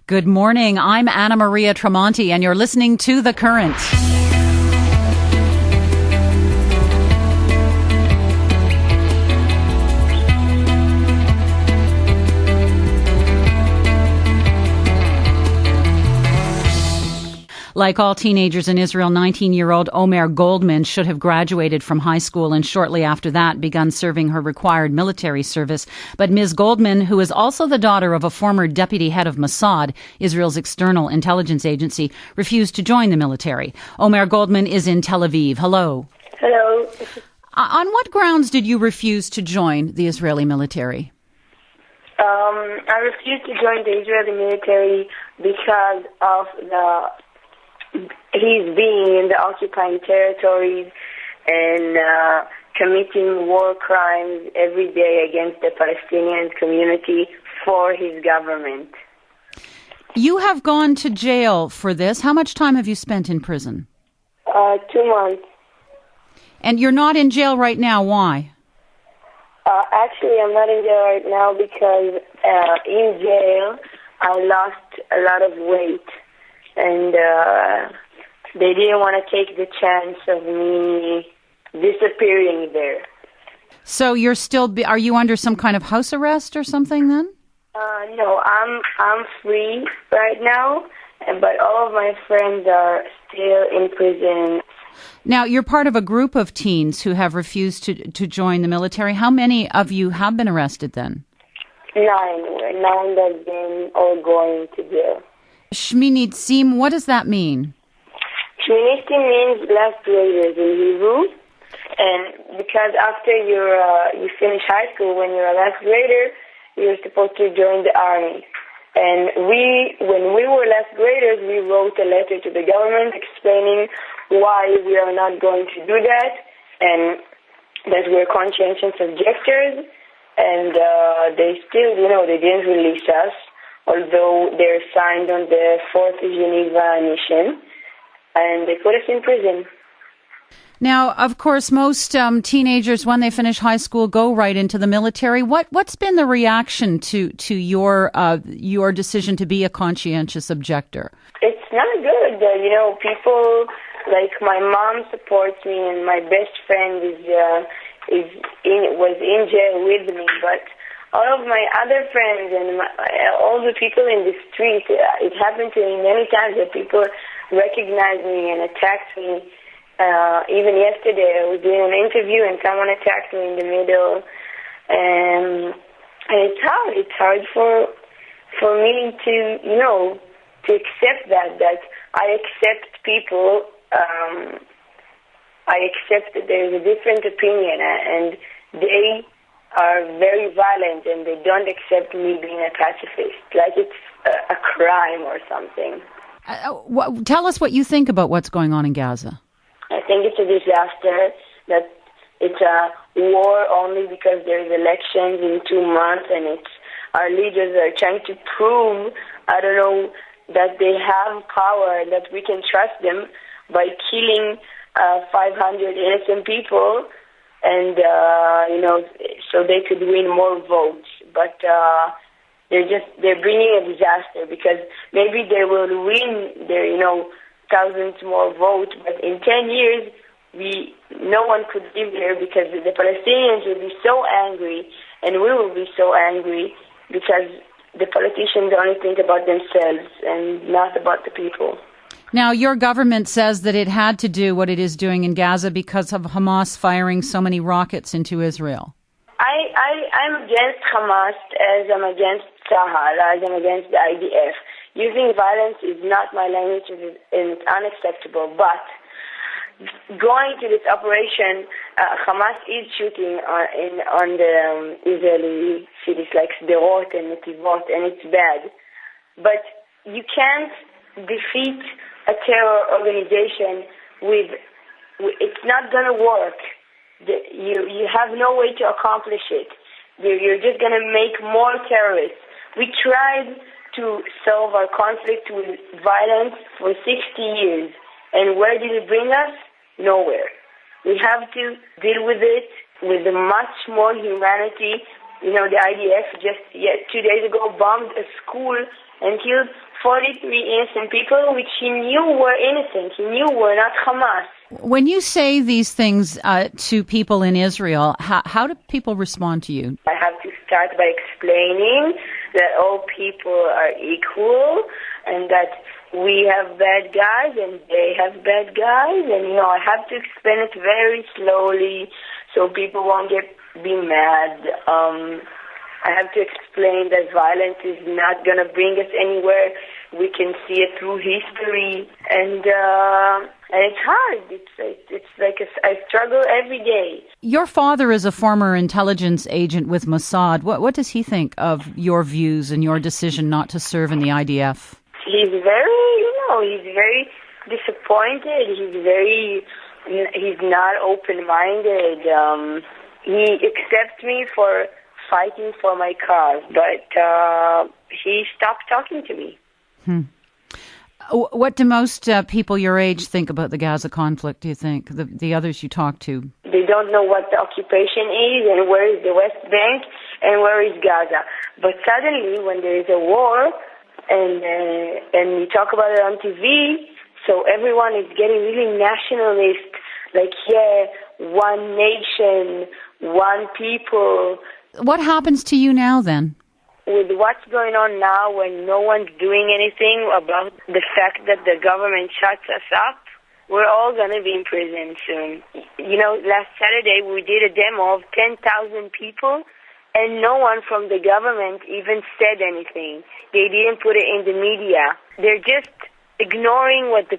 Good morning. I'm Anna Maria Tremonti, and you're listening to The Current. Like all teenagers in Israel, 19-year-old Omer Goldman should have graduated from high school and shortly after that begun serving her required military service. But Ms. Goldman, who is also the daughter of a former deputy head of Mossad, Israel's external intelligence agency, refused to join the military. Omer Goldman is in Tel Aviv. Hello. Hello. On what grounds did you refuse to join the Israeli military? I refused to join the Israeli military because of he's being in the occupying territories and committing war crimes every day against the Palestinian community for his government. You have gone to jail for this. How much time have you spent in prison? 2 months. And you're not in jail right now. Why? Actually, I'm not in jail right now because in jail I lost a lot of weight. And they didn't want to take the chance of me disappearing there. So you're still, are you under some kind of house arrest or something then? No, I'm free right now, but all of my friends are still in prison. Now, you're part of a group of teens who have refused to join the military. How many of you have been arrested then? 9. 9 have been all going to jail. Shminitzim, what does that mean? Shminitzim means last graders in Hebrew, and because after you finish high school, when you're a last grader, you're supposed to join the army. And when we were last graders, we wrote a letter to the government explaining why we are not going to do that, and that we're conscientious objectors, and they still, they didn't release us, although they're signed on the 4th Geneva Mission, and they put us in prison. Now, of course, most teenagers, when they finish high school, go right into the military. What's been the reaction to your decision to be a conscientious objector? It's not good. People like my mom supports me, and my best friend was in jail with me, but all of my other friends and all the people in the street, it happened to me many times that people recognized me and attacked me. Even yesterday, I was doing an interview and someone attacked me in the middle. And it's hard. It's hard for me to accept that I accept people. I accept that there is a different opinion, and they are very violent, and they don't accept me being a pacifist, like it's a crime or something. Tell us what you think about what's going on in Gaza. I think it's a disaster, that it's a war only because there's elections in 2 months, and our leaders are trying to prove, that they have power and that we can trust them by killing 500 innocent people, and so they could win more votes. But they're bringing a disaster, because maybe they will win their thousands more votes, but in 10 years no one could live here, because the Palestinians will be so angry, and we will be so angry, because the politicians only think about themselves and not about the people. Now, your government says that it had to do what it is doing in Gaza because of Hamas firing so many rockets into Israel. I'm against Hamas as I'm against Tzahal, as I'm against the IDF. Using violence is not my language, and it's unacceptable. But going to this operation, Hamas is shooting on the Israeli cities like Sderot and Netivot, and it's bad. But you can't defeat a terror organization it's not going to work. You have no way to accomplish it. You're just going to make more terrorists. We tried to solve our conflict with violence for 60 years. And where did it bring us? Nowhere. We have to deal with it with much more humanity. The IDF just 2 days ago bombed a school and killed 43 innocent people, which he knew were innocent. He knew were not Hamas. When you say these things to people in Israel, how do people respond to you? I have to start by explaining that all people are equal and that we have bad guys and they have bad guys. And, I have to explain it very slowly so people won't be mad. I have to explain that violence is not going to bring us anywhere. We can see it through history, and it's hard. It's like I struggle every day. Your father is a former intelligence agent with Mossad. What does he think of your views and your decision not to serve in the IDF? He's very disappointed. He's not open-minded. He accepts me for fighting for my cause, but he stopped talking to me. What do most people your age think about the Gaza conflict, do you think, the others you talk to? They don't know what the occupation is and where is the West Bank and where is Gaza. But suddenly, when there is a war and you talk about it on TV, so everyone is getting really nationalist, like, one nation, one people. What happens to you now, then? With what's going on now, when no one's doing anything about the fact that the government shuts us up, we're all going to be in prison soon. Last Saturday we did a demo of 10,000 people, and no one from the government even said anything. They didn't put it in the media. They're just ignoring what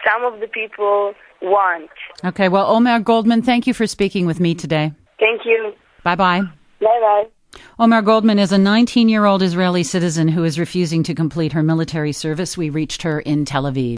some of the people want. Okay, well, Omer Goldman, thank you for speaking with me today. Thank you. Bye-bye. Bye-bye. Omer Goldman is a 19-year-old Israeli citizen who is refusing to complete her military service. We reached her in Tel Aviv.